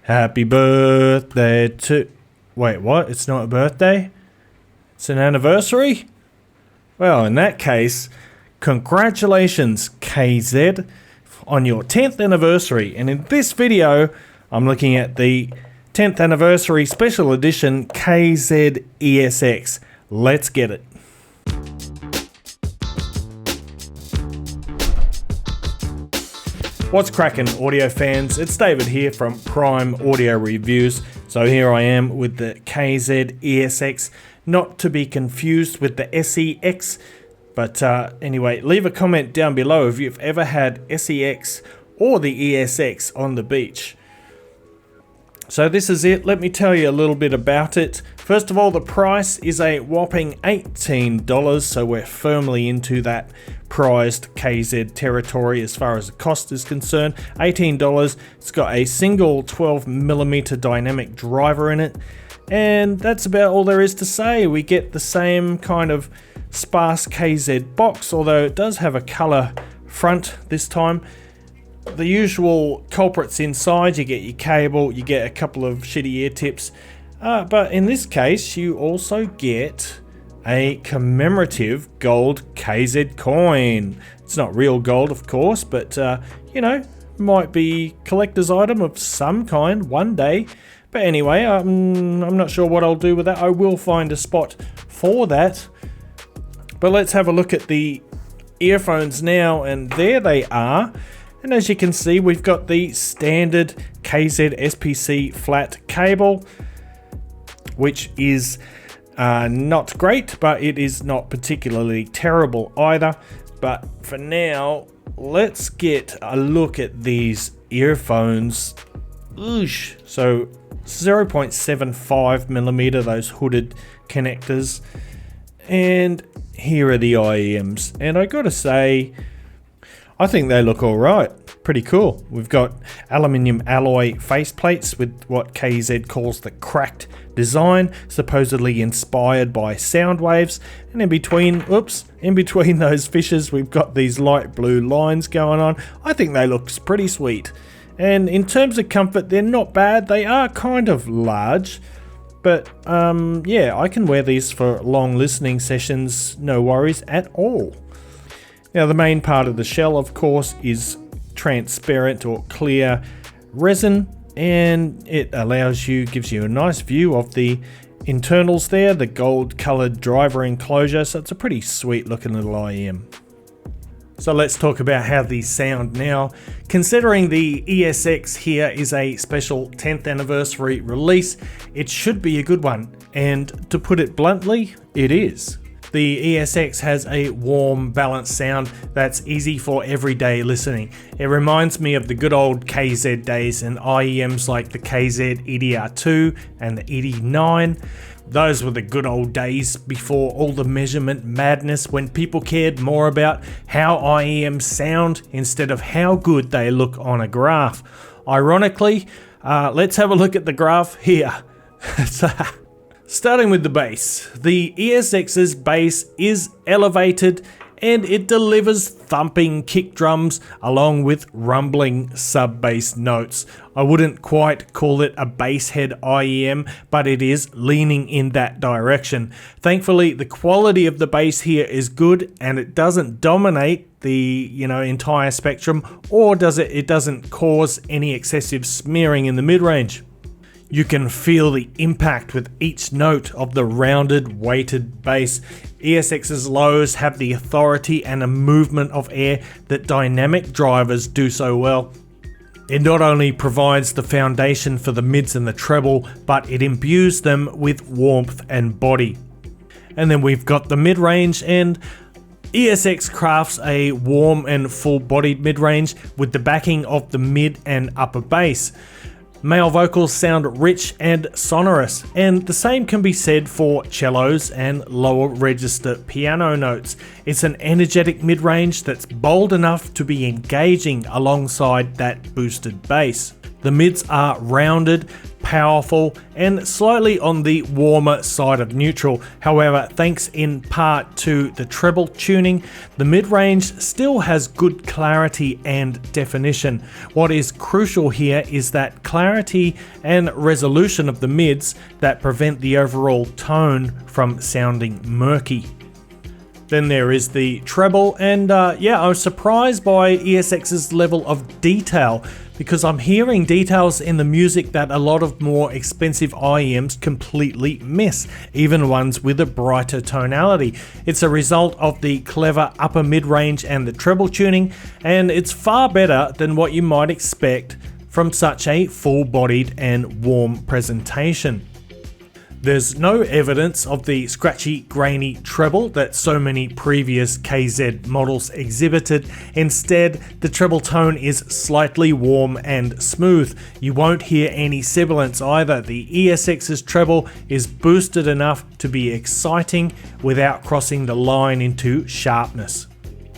Happy birthday to... Wait, what? It's not a birthday? It's an anniversary? Well, in that case, congratulations, KZ, on your 10th anniversary. And in this video, I'm looking at the 10th Anniversary Special Edition KZ ESX. Let's get it. What's cracking, audio fans? It's David here from Prime Audio Reviews. So here I am with the KZ ESX, not to be confused with the SEX. But anyway, leave a comment down below if you've ever had SEX or the ESX on the beach. So this is it. Let me tell you a little bit about it. First of all, the price is a whopping $18, so we're firmly into that prized KZ territory as far as the cost is concerned. $18. It's got a single 12mm dynamic driver in it, and that's about all there is to say. We get the same kind of sparse KZ box, although it does have a color front this time. The usual culprits inside, you get your cable, you get a couple of shitty ear tips, but in this case you also get a commemorative gold KZ coin. It's not real gold, of course, but you know, might be collector's item of some kind one day. But anyway, I'm not sure what I'll do with that. I will find a spot for that. But let's have a look at the earphones now, and there they are. And as you can see, we've got the standard KZ SPC flat cable, which is not great, but it is not particularly terrible either. But for now, let's get a look at these earphones. Oosh. So 0.75mm, those hooded connectors. And here are the IEMs. And I gotta say, I think they look alright. Pretty cool. We've got aluminium alloy faceplates with what KZ calls the cracked design, supposedly inspired by sound waves. And in between those fissures, we've got these light blue lines going on. I think they look pretty sweet. And in terms of comfort, they're not bad. They are kind of large, but yeah, I can wear these for long listening sessions, no worries at all. Now, the main part of the shell, of course, is transparent or clear resin, and it gives you a nice view of the internals there, the gold colored driver enclosure, so it's a pretty sweet looking little IEM. So let's talk about how these sound now. Considering the ESX here is a special 10th anniversary release, it should be a good one, and to put it bluntly, it is. The ESX has a warm, balanced sound that's easy for everyday listening. It reminds me of the good old KZ days and IEMs like the KZ EDR2 and the ED9. Those were the good old days before all the measurement madness, when people cared more about how IEMs sound instead of how good they look on a graph. Ironically, let's have a look at the graph here. Starting with the bass, the ESX's bass is elevated and it delivers thumping kick drums along with rumbling sub-bass notes. I wouldn't quite call it a bass head IEM, but it is leaning in that direction. Thankfully, the quality of the bass here is good and it doesn't dominate the entire spectrum, or it doesn't cause any excessive smearing in the mid-range. You can feel the impact with each note of the rounded, weighted bass. ESX's lows have the authority and a movement of air that dynamic drivers do so well. It not only provides the foundation for the mids and the treble, but it imbues them with warmth and body. And then we've got the mid-range, and ESX crafts a warm and full-bodied mid-range with the backing of the mid and upper bass. Male vocals sound rich and sonorous, and the same can be said for cellos and lower register piano notes. It's an energetic mid-range that's bold enough to be engaging alongside that boosted bass. The mids are rounded, powerful and slightly on the warmer side of neutral. However, thanks in part to the treble tuning, the mid-range still has good clarity and definition. What is crucial here is that clarity and resolution of the mids that prevent the overall tone from sounding murky. Then there is the treble, and yeah, I was surprised by ESX's level of detail, because I'm hearing details in the music that a lot of more expensive IEMs completely miss, even ones with a brighter tonality. It's a result of the clever upper mid-range and the treble tuning, and it's far better than what you might expect from such a full-bodied and warm presentation. There's no evidence of the scratchy, grainy treble that so many previous KZ models exhibited. Instead, the treble tone is slightly warm and smooth. You won't hear any sibilance either. The ESX's treble is boosted enough to be exciting without crossing the line into sharpness.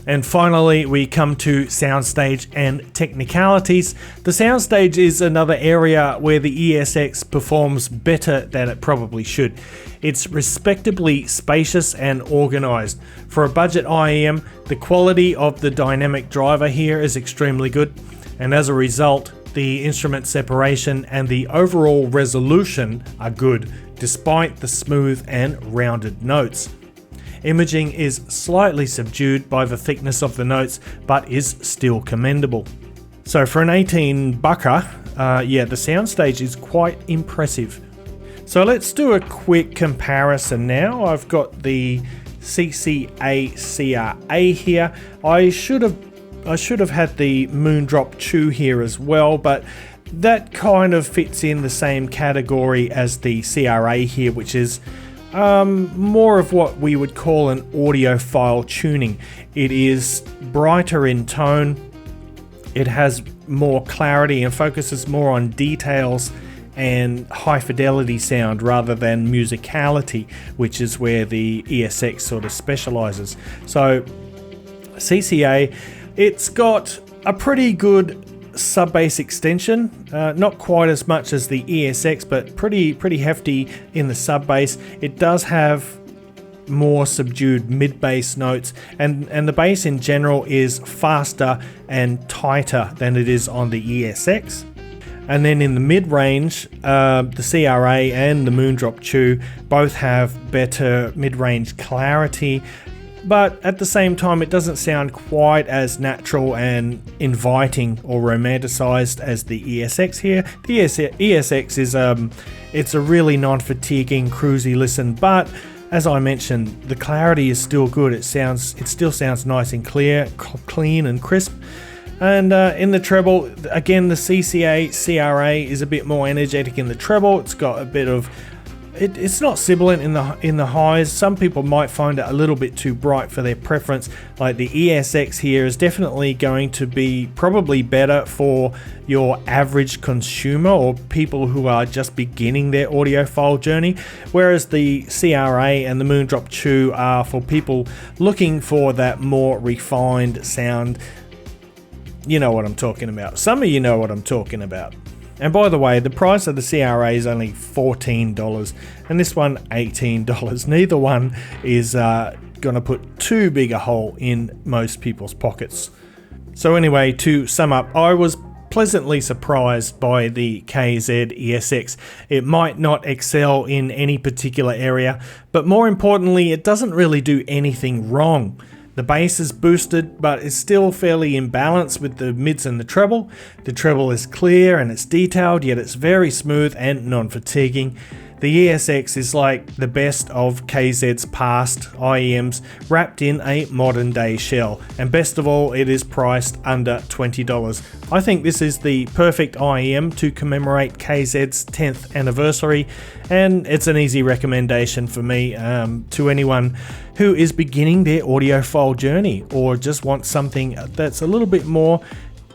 And finally, we come to soundstage and technicalities. The soundstage is another area where the ESX performs better than it probably should. It's respectably spacious and organized. For a budget IEM, the quality of the dynamic driver here is extremely good, and as a result, the instrument separation and the overall resolution are good, despite the smooth and rounded notes. Imaging is slightly subdued by the thickness of the notes, but is still commendable. So for an 18 bucker, yeah, the soundstage is quite impressive. So let's do a quick comparison now. I've got the CCA CRA here. I should have had the Moondrop 2 here as well, but that kind of fits in the same category as the CRA here, which is more of what we would call an audiophile tuning. It is brighter in tone, it has more clarity and focuses more on details and high fidelity sound rather than musicality, which is where the ESX sort of specializes. So CCA, it's got a pretty good sub-bass extension, not quite as much as the ESX, but pretty hefty in the sub-bass. It does have more subdued mid-bass notes, and the bass in general is faster and tighter than it is on the ESX. And then in the mid-range, the CRA and the Moondrop 2 both have better mid-range clarity, but at the same time it doesn't sound quite as natural and inviting or romanticized as the ESX here. The ESX is it's a really non-fatiguing cruisy listen, but as I mentioned, the clarity is still good. It still sounds nice and clear, clean and crisp. And in the treble, again, the CCA CRA is a bit more energetic in the treble. It's got a bit of it's not sibilant in the highs. Some people might find it a little bit too bright for their preference. Like the ESX here is definitely going to be probably better for your average consumer or people who are just beginning their audiophile journey, whereas the CRA and the Moondrop 2 are for people looking for that more refined sound. You know what I'm talking about. Some of you know what I'm talking about. And by the way, the price of the CRA is only $14 and this one $18. Neither one is going to put too big a hole in most people's pockets. So anyway, to sum up, I was pleasantly surprised by the KZ ESX. It might not excel in any particular area, but more importantly, it doesn't really do anything wrong. The bass is boosted, but is still fairly in balance with the mids and the treble. The treble is clear and it's detailed, yet it's very smooth and non-fatiguing. The ESX is like the best of KZ's past IEMs wrapped in a modern day shell, and best of all, it is priced under $20. I think this is the perfect IEM to commemorate KZ's 10th anniversary, and it's an easy recommendation for me to anyone who is beginning their audiophile journey or just wants something that's a little bit more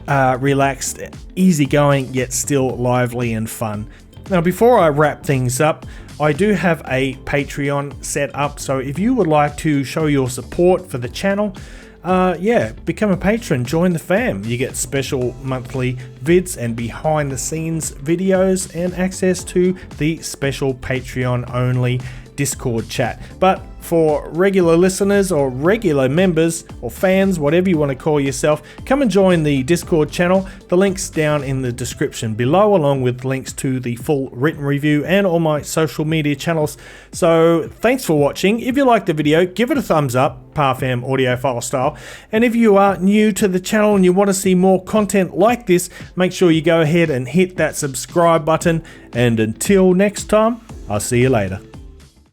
relaxed, easygoing, yet still lively and fun. Now, before I wrap things up, I do have a Patreon set up, so if you would like to show your support for the channel, yeah, become a patron, join the fam. You get special monthly vids and behind the scenes videos and access to the special Patreon only Discord chat. But for regular listeners or regular members or fans, whatever you want to call yourself, come and join the Discord channel. The link's down in the description below, along with links to the full written review and all my social media channels. So thanks for watching. If you liked the video, give it a thumbs up, Parfam audiophile style. And if you are new to the channel and you want to see more content like this, make sure you go ahead and hit that subscribe button. And until next time, I'll see you later.